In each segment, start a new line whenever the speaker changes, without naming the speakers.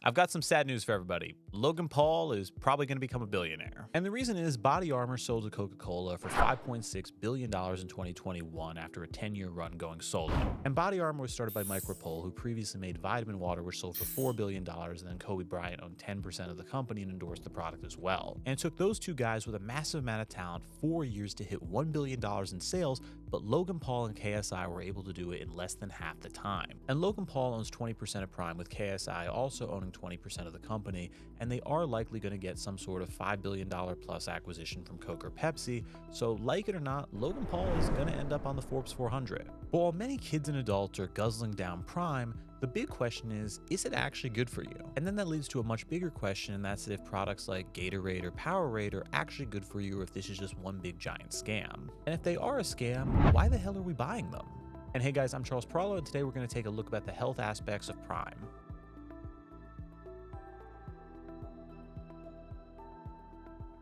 I've got some sad news for everybody. Logan Paul is probably going to become a billionaire. And the reason is Body Armor sold to Coca-Cola for $5.6 billion in 2021 after a 10-year run going solo. And Body Armor was started by Mike Rapole, who previously made vitamin water, which sold for $4 billion, and then Kobe Bryant owned 10% of the company and endorsed the product as well. And it took those two guys with a massive amount of talent 4 years to hit $1 billion in sales, but Logan Paul and KSI were able to do it in less than half the time. And Logan Paul owns 20% of Prime, with KSI also owning 20% of the company, and they are likely going to get some sort of $5 billion plus acquisition from Coke or Pepsi, so like it or not, Logan Paul is going to end up on the Forbes 400. But while many kids and adults are guzzling down Prime, the big question is it actually good for you? And then that leads to a much bigger question, and that's if products like Gatorade or Powerade are actually good for you, or if this is just one big giant scam. And if they are a scam, why the hell are we buying them? And hey guys, I'm Charles Peralo, and today we're going to take a look at the health aspects of Prime.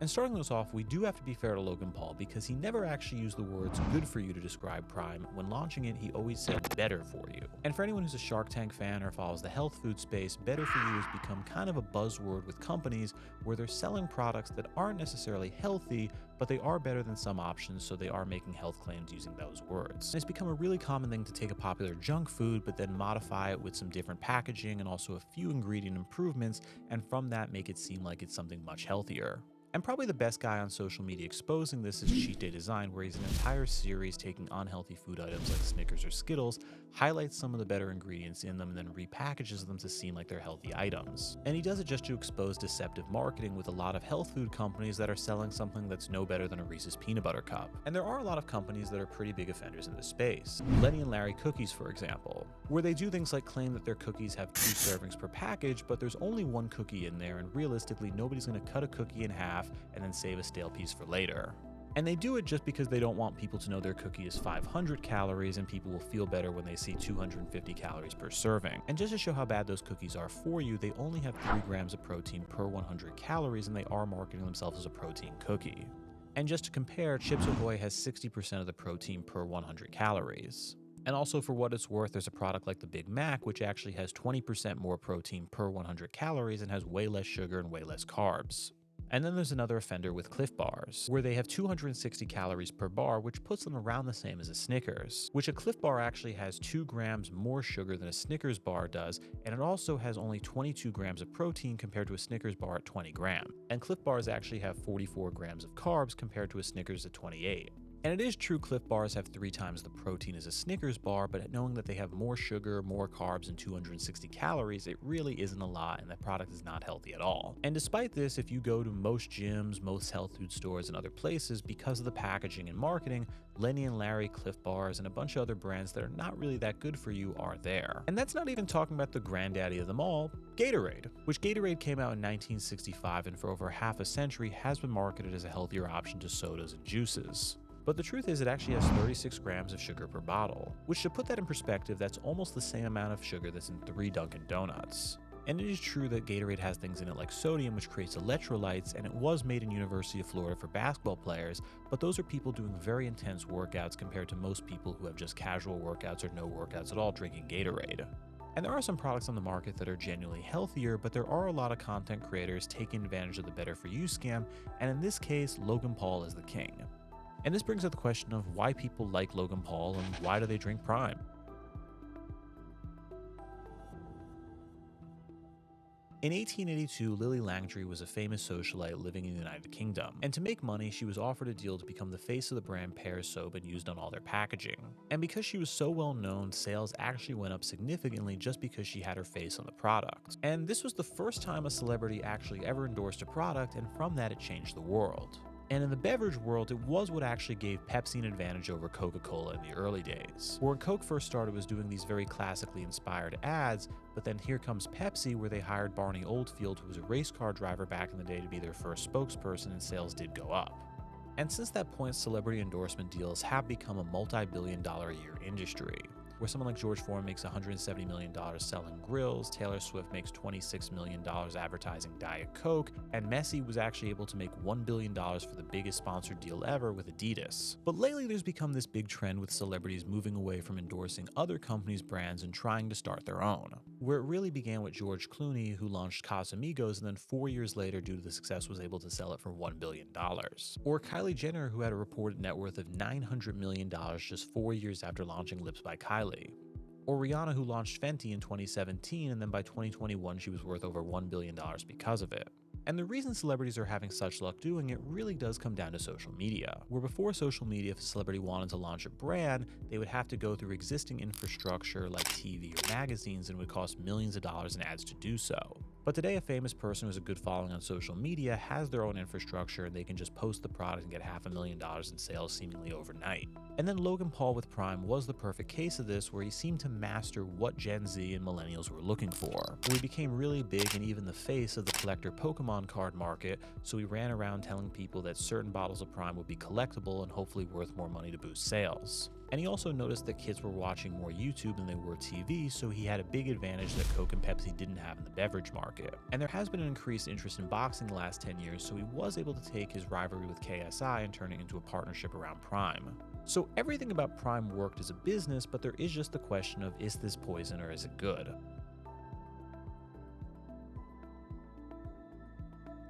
And starting this off, we do have to be fair to Logan Paul because he never actually used the words good for you to describe Prime. When launching it, he always said better for you. And for anyone who's a Shark Tank fan or follows the health food space, better for you has become kind of a buzzword with companies where they're selling products that aren't necessarily healthy, but they are better than some options, so they are making health claims using those words. And it's become a really common thing to take a popular junk food, but then modify it with some different packaging and also a few ingredient improvements, and from that make it seem like it's something much healthier. And probably the best guy on social media exposing this is Cheat Day Design, where he's an entire series taking unhealthy food items like Snickers or Skittles, highlights some of the better ingredients in them, and then repackages them to seem like they're healthy items. And he does it just to expose deceptive marketing with a lot of health food companies that are selling something that's no better than a Reese's Peanut Butter Cup. And there are a lot of companies that are pretty big offenders in this space. Lenny and Larry Cookies, for example, where they do things like claim that their cookies have 2 servings per package, but there's only 1 cookie in there, and realistically, nobody's going to cut a cookie in half and then save a stale piece for later. And they do it just because they don't want people to know their cookie is 500 calories and people will feel better when they see 250 calories per serving. And just to show how bad those cookies are for you, they only have 3 grams of protein per 100 calories, and they are marketing themselves as a protein cookie. And just to compare, Chips Ahoy has 60% of the protein per 100 calories. And also, for what it's worth, there's a product like the Big Mac, which actually has 20% more protein per 100 calories and has way less sugar and way less carbs. And then there's another offender with Cliff Bars, where they have 260 calories per bar, which puts them around the same as a Snickers, which a Cliff Bar actually has 2 grams more sugar than a Snickers bar does, and it also has only 22 grams of protein compared to a Snickers bar at 20 grams. And Cliff Bars actually have 44 grams of carbs compared to a Snickers at 28. And it is true Cliff Bars have 3 times the protein as a Snickers bar, but knowing that they have more sugar, more carbs, and 260 calories, it really isn't a lot, and that product is not healthy at all. And despite this, if you go to most gyms, most health food stores, and other places, because of the packaging and marketing, Lenny and Larry, Cliff Bars, and a bunch of other brands that are not really that good for you are there. And that's not even talking about the granddaddy of them all, Gatorade, which Gatorade came out in 1965 and for over half a century has been marketed as a healthier option to sodas and juices. But the truth is it actually has 36 grams of sugar per bottle, which to put that in perspective, that's almost the same amount of sugar that's in 3 Dunkin' Donuts. And it is true that Gatorade has things in it like sodium, which creates electrolytes, and it was made in University of Florida for basketball players, but those are people doing very intense workouts compared to most people who have just casual workouts or no workouts at all drinking Gatorade. And there are some products on the market that are genuinely healthier, but there are a lot of content creators taking advantage of the better for you scam, and in this case, Logan Paul is the king. And this brings up the question of why people like Logan Paul and why do they drink Prime? In 1882, Lily Langtry was a famous socialite living in the United Kingdom, and to make money, she was offered a deal to become the face of the brand Pears soap and used on all their packaging. And because she was so well known, sales actually went up significantly just because she had her face on the product. And this was the first time a celebrity actually ever endorsed a product, and from that it changed the world. And in the beverage world, it was what actually gave Pepsi an advantage over Coca-Cola in the early days. Where when Coke first started, it was doing these very classically inspired ads, but then here comes Pepsi, where they hired Barney Oldfield, who was a race car driver back in the day, to be their first spokesperson, and sales did go up. And since that point, celebrity endorsement deals have become a multi-billion-dollar-a-year industry, where someone like George Foreman makes $170 million selling grills, Taylor Swift makes $26 million advertising Diet Coke, and Messi was actually able to make $1 billion for the biggest sponsored deal ever with Adidas. But lately there's become this big trend with celebrities moving away from endorsing other companies' brands and trying to start their own. where it really began with George Clooney, who launched Casamigos and then 4 years later, due to the success, was able to sell it for $1 billion. Or Kylie Jenner, who had a reported net worth of $900 million just 4 years after launching Lips by Kylie. Or Rihanna, who launched Fenty in 2017, and then by 2021 she was worth over $1 billion because of it. And the reason celebrities are having such luck doing it really does come down to social media, where before social media, if a celebrity wanted to launch a brand, they would have to go through existing infrastructure like TV or magazines, and it would cost millions of dollars in ads to do so. But today, a famous person who has a good following on social media has their own infrastructure, and they can just post the product and get $500,000 in sales seemingly overnight. And then Logan Paul with Prime was the perfect case of this, where he seemed to master what Gen Z and millennials were looking for, where he became really big and even the face of the collector Pokemon card market, so he ran around telling people that certain bottles of Prime would be collectible and hopefully worth more money to boost sales. And he also noticed that kids were watching more YouTube than they were TV, so he had a big advantage that Coke and Pepsi didn't have in the beverage market. And there has been an increased interest in boxing the last 10 years, so he was able to take his rivalry with KSI and turn it into a partnership around Prime. So everything about Prime worked as a business, but there is just the question of, is this poison or is it good?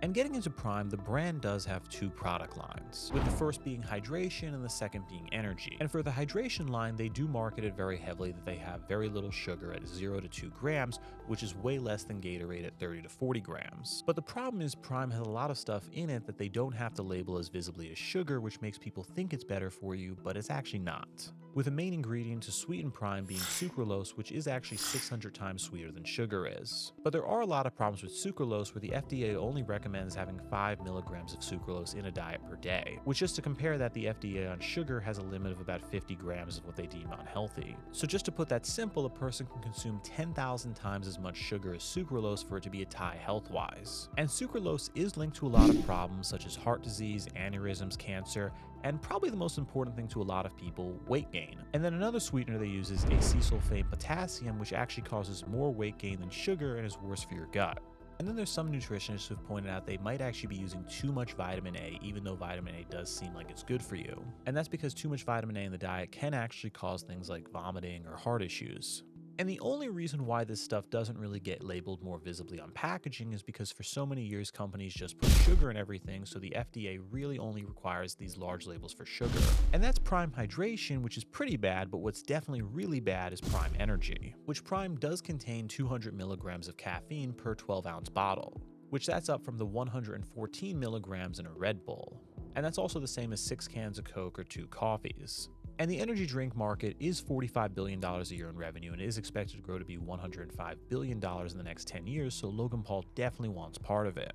And getting into Prime, the brand does have two product lines, with the first being hydration and the second being energy. And for the hydration line, they do market it very heavily that they have very little sugar at 0 to 2 grams, which is way less than Gatorade at 30 to 40 grams. But the problem is Prime has a lot of stuff in it that they don't have to label as visibly as sugar, which makes people think it's better for you, but it's actually not. With the main ingredient to sweeten Prime being sucralose, which is actually 600 times sweeter than sugar is. But there are a lot of problems with sucralose, where the FDA only recommends having 5 milligrams of sucralose in a diet per day, which, just to compare that, the FDA on sugar has a limit of about 50 grams of what they deem unhealthy. So just to put that simple, a person can consume 10,000 times as much sugar as sucralose for it to be a tie health-wise. And sucralose is linked to a lot of problems such as heart disease, aneurysms, cancer, and probably the most important thing to a lot of people, weight gain. And then another sweetener they use is acesulfame potassium, which actually causes more weight gain than sugar and is worse for your gut. And then there's some nutritionists who have pointed out they might actually be using too much vitamin A, even though vitamin A does seem like it's good for you. And that's because too much vitamin A in the diet can actually cause things like vomiting or heart issues. And the only reason why this stuff doesn't really get labeled more visibly on packaging is because for so many years companies just put sugar in everything, so the FDA really only requires these large labels for sugar. And that's Prime Hydration, which is pretty bad, but what's definitely really bad is Prime Energy, which Prime does contain 200 milligrams of caffeine per 12-ounce bottle, which that's up from the 114 milligrams in a Red Bull. And that's also the same as 6 cans of Coke or 2 coffees. And the energy drink market is $45 billion a year in revenue and is expected to grow to be $105 billion in the next 10 years, so Logan Paul definitely wants part of it.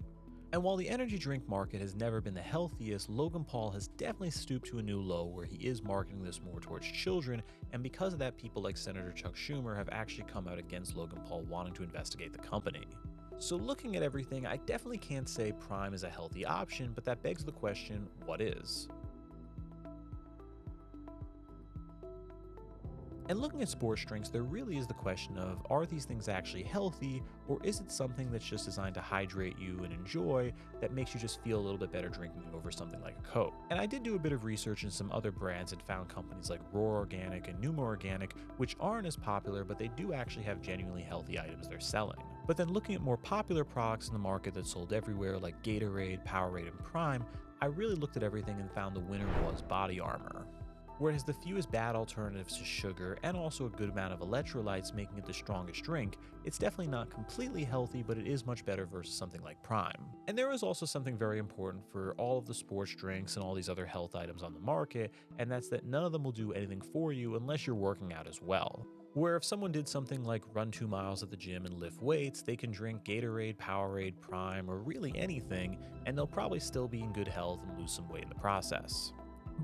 And while the energy drink market has never been the healthiest, Logan Paul has definitely stooped to a new low where he is marketing this more towards children, and because of that, people like Senator Chuck Schumer have actually come out against Logan Paul wanting to investigate the company. So looking at everything, I definitely can't say Prime is a healthy option, but that begs the question, what is? And looking at sports drinks, there really is the question of, are these things actually healthy, or is it something that's just designed to hydrate you and enjoy that makes you just feel a little bit better drinking it over something like a Coke? And I did do a bit of research in some other brands and found companies like Roar Organic and Numa Organic, which aren't as popular, but they do actually have genuinely healthy items they're selling. But then looking at more popular products in the market that sold everywhere like Gatorade, Powerade, and Prime, I really looked at everything and found the winner was Body Armor. Whereas the fewest bad alternatives to sugar and also a good amount of electrolytes making it the strongest drink, it's definitely not completely healthy, but it is much better versus something like Prime. And there is also something very important for all of the sports drinks and all these other health items on the market, and that's that none of them will do anything for you unless you're working out as well. Where if someone did something like run 2 miles at the gym and lift weights, they can drink Gatorade, Powerade, Prime, or really anything, and they'll probably still be in good health and lose some weight in the process.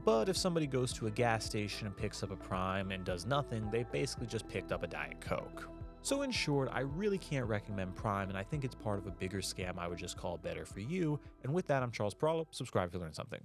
But if somebody goes to a gas station and picks up a Prime and does nothing, they basically just picked up a Diet Coke. So in short, I really can't recommend Prime, and I think it's part of a bigger scam I would just call Better For You. And with that, I'm Charles Peralo. Subscribe if you learned something.